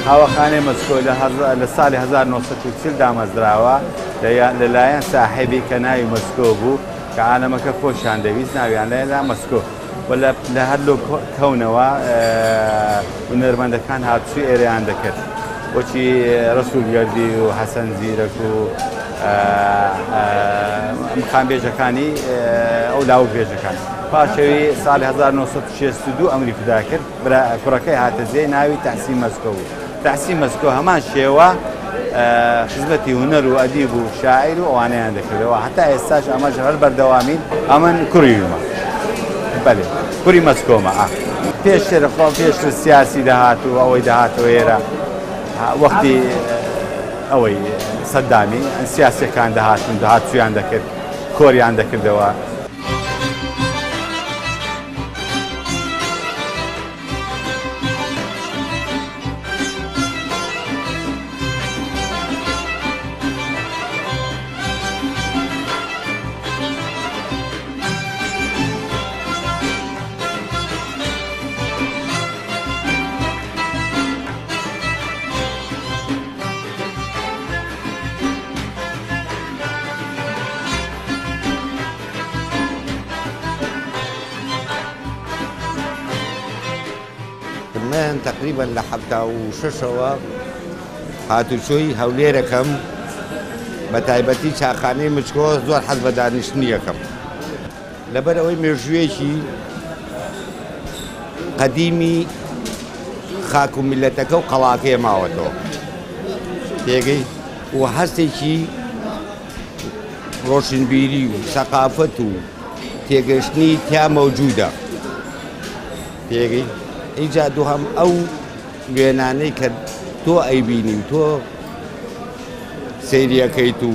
قاوەخانەی مەسکۆ لە ساڵی 1940 دامەزراوە لەلایەن ساحێبی کە ناوی مەسکۆ بوو کە عالەمەکە خۆشیان دەویست ناویان لەلا مەسکۆ لە هەردوو کەونەوە هونەرمەندەکان هاتووی ئێرەیان دەکرد بۆچی ڕەسوولگەردی و حەسەن زیرەک و خانبێژەکانی ئەو لاوبێژەکان پاشەوی ساڵی 1962 ئەمری فدا کرد کوڕەکەی هاتە زێی ناوی تەحسین مەسکۆ بوو. تەحسین مەسکۆ هەمان شێوە خزمەتی هونەر و ئەدیب و شاعیر و ئەوانەیان دەکردەوە هەتا ئێستاش ئەمەش هەر بەردەوامین ئەمن کوڕیمە بەێ کوڕی مەسکۆمە پێشتر سیاسی داهات و ئەوەی داهاتەوە ئێرە وەختی ئەوەی سەدامی سیاسیەکان داهاتویان دەکرد کۆریان دەکردەوە. من تقریبا لە 76ەوە هاتوچۆی هەولێرەکەم بە تایبەتی چاخانەی مچکۆ زۆر حەز بە دانیشتنی یەکەم لەبەر ئەوەی مێژوویەکی قەدیمی خاک و میلەتەکە و قەڵاکەیە ماوەتەوە تێگەی و هەستێکی ڕۆشنبیری و سەقافەت و تێگەشتنی تیا مەوجودە تێگەی ئیجا دووهەم ئەو وێنانەی کە تۆ ئەیبینی تۆ سەیریەکەیت و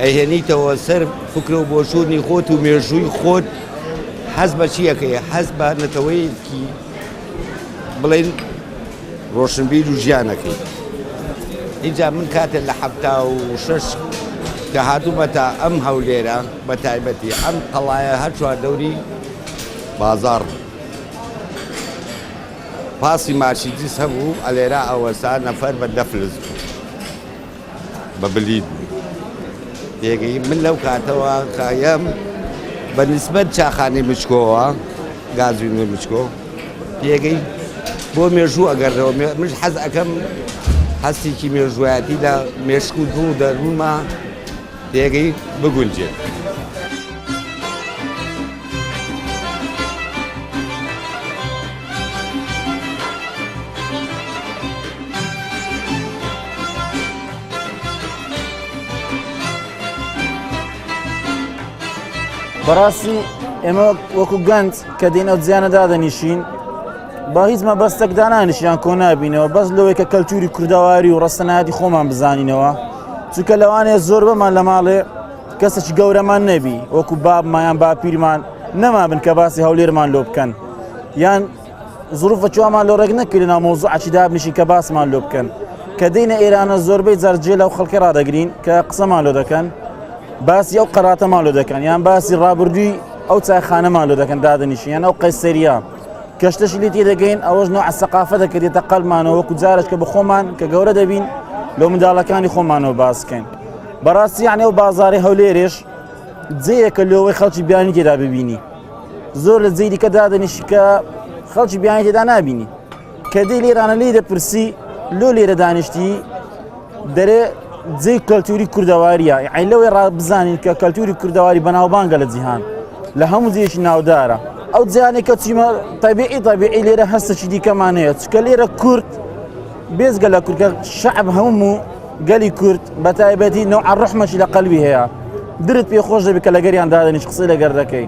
ئەیهێنیتەوە سەر فکرە و بۆشوونی خۆت و مێژووی خۆت حەز بە چیەکەیە حەز بە نەتەوەیەکی بڵێن ڕۆشنبیر و ژیانەکەی ئیجا من کاتێک لە 76 کە هاتوومەتە ئەم هەولێرە بە تایبەتی ئەم قەڵایە هەر چواردەوری بازاڕ پاسی مارشیدیس هەبوو ئەلێرا ئەوەسا نەفەر بە دەفلز بوو بە بلید بوو تێگەی من لەو کاتەوە کایم بە نسبەت چاخانەی مچکۆوە گازوینی مچکۆ تێگەی بۆ مێژوو ئەگەڕەوە منش حەز ئەەکەم هەستێکی مێژوایەتی لە مێشک و دوو دەرومە تێگەی بگونجێت. بەڕاستی ئێمە وەکو گەنج کە دێنە جیانە دادەنیشین با هیچ مەبەستێک دانانیشیان کۆ نابینەوە بەس لەوەی کە کەلتوری کوردەواری و ڕەستەنایەتی خۆمان بزانینەوە چونکە لەوانەیە زۆر بەمان لە ماڵێ کەسێکی گەورەمان نەبی وەکو بابمایان باپیرمان نەمابن کە باسی هەولێرمان لۆ بکەن یان زروفە چوامان لۆ ڕێک نەکرد لەناو مۆزوعێکی دابنیشین کە باسمان لۆ بکەن کە دێنە ئێرانە زۆربەی جارجێ لەو خەڵکی ڕادەگرین کە قسەمان لۆ دەکەن باسی ئەو قەراتەمان لۆ دەکەن یان باسی ڕابردووی ئەو چایخانەمان لۆ دەکەن دادەنیشین یان ئەو قەیسەریە کەشتەشی لێ تێدەگەین ئەوەش نوع سەقافەت دەکرێتە قەڵمانەوە وەکو جارێک کە بە خۆمان کە گەورە دەبین لەو منداڵەکانی خۆمانەوە باس بکەین بەڕاستی یانێ ئەو بازاڕی هەولێرێش جێیەکە لەوەی خەڵکی بیانی تێدا ببینی زۆر لە جێی دیکە دادەنیشی کە خەڵکی بیانی تێدا نبینی کە دەی لێرانە لێ دەپرسی لۆ لێرە دانیشتی دەرێ جێی کەلتوری کوردەواریە یعنی لەوەی ڕابزانین کە کەلتوری کوردەواری بەناوبانگە لە جیهان لە هەموو جێیەکی ناودارە ئەو جیانێک کە چیمە تەبیعی لێرە هەستێکی دیکەمان هەیە چکە لێرە کورد بێزگە لە کوردکە شەعب هەموو گەلی کورد بە تایبەتی نەوع ڕەحمەشی لە قەلبی هەیە درت پێ خۆش دەبێت کە لەگەریان دادەنیش قسەی لەگەر دەکەی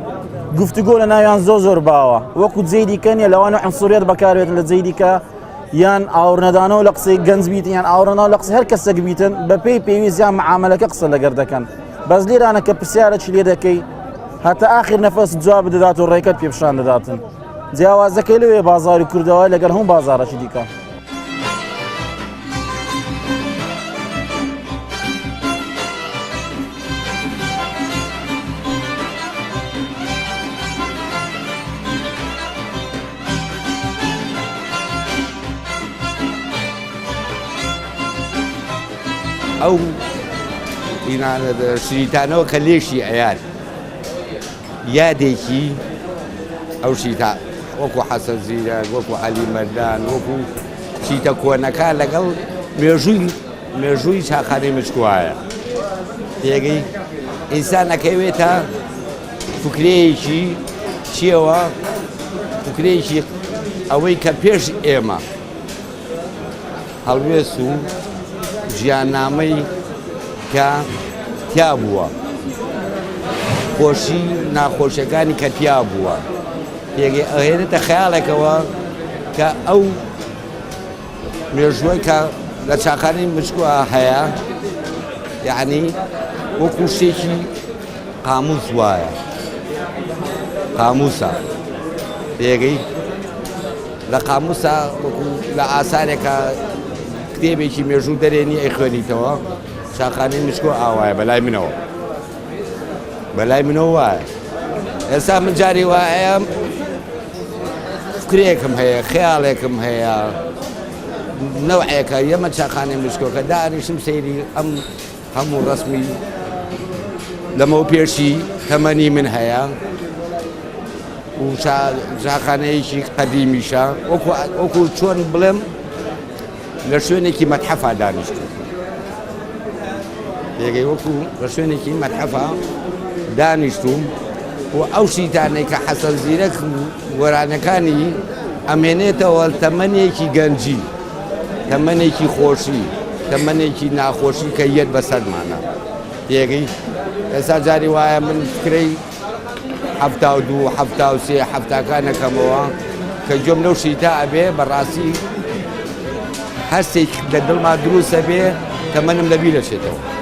گفتوگۆ لە ناویان زۆر باوە وەکو جێی دیکە نیە لەوانە عنسوریەت بەکاربێتن لە جێی دیکە یان ئاوڕنەدانەوە لە قسەی گەنج بیتن یان ئاوڕنەوە لە قسەی هەر کەسێک بیتن بە پێی پێویست یان معاملەکە قسە لەگەر دەکەن بەس لێرانە کە پرسیارەکی لێ دەکەی هەتا ئاخر نەفەس جواب بدەدات و ڕێکەت پێ پیشان دەداتن جیاوازەکەی لەوێ بازاری کوردەوە لەگەڵ هەموو بازارەشی دیکە ئەو شریتانەوە کە لێشی ئەیان یادێکی ئەو شیتا وەکو حەسەن زیرە وەکو عەلی مەردان وەکو شیتە کۆنەکە لەگەڵ مێژووی چاخانەی مچکوایە تێگەی ئینسان ئەکەوێتە فکرەیەکی چیەوە فکرەیەکی ئەوەی کە پێش ئێمە هەڵوێست و ژیاننامەی کە تیا بووە خۆشی ناخۆشیەکانی کە تیا بووە تێگەی ئەهێنێتە خەیاڵێکەوە کە ئەو مێژووی کە لە چاخانەی مچکووە هەیە یعنی وەکو شتێکی قاموس وایە قاموسە تێگەی لە قاموسە وەکو لە ئاسارێکە کتێبێکی مێژوو دەرێنی ئەیخوێنیتەوە چاخانەی مچکۆ ئاوایە بەلای منەوە بەلای منەوە وایە ئێستا من جاری وایە فکرێکم هەیە خەیاڵێکم هەیە نەوعێکە یەمە چاخانەی مچکۆکە دانیشتم سەیری ئەم هەموو ڕەسمی لەمەوە پێشی تەمەنی من هەیە و چاخانەیەکی قەدیمیشە وەکو چۆن بڵێم لە شوێنێکی مەتحەفا دانیشتم پێگەی وەکو لە شوێنێکی مەتحەفا دانیشتوم و ئەو شیتانەی کە حەسەن زیرەک وەرانەکانی ئەمێنێتەوە تەمەنێکی گەنجی تەمەنێکی خۆشی تەمەنێکی ناخۆشی کە یەت بەسەرمانە تێگەی ئێستا جاری وایە من فکرەی 72 73 هەفتاکانەکەمەوە کە گوێم لەو شیتا ئەبێ بەڕاستی هەستێک لە دڵما دروستە بێ تەمەنم لەبیرەچێتەوە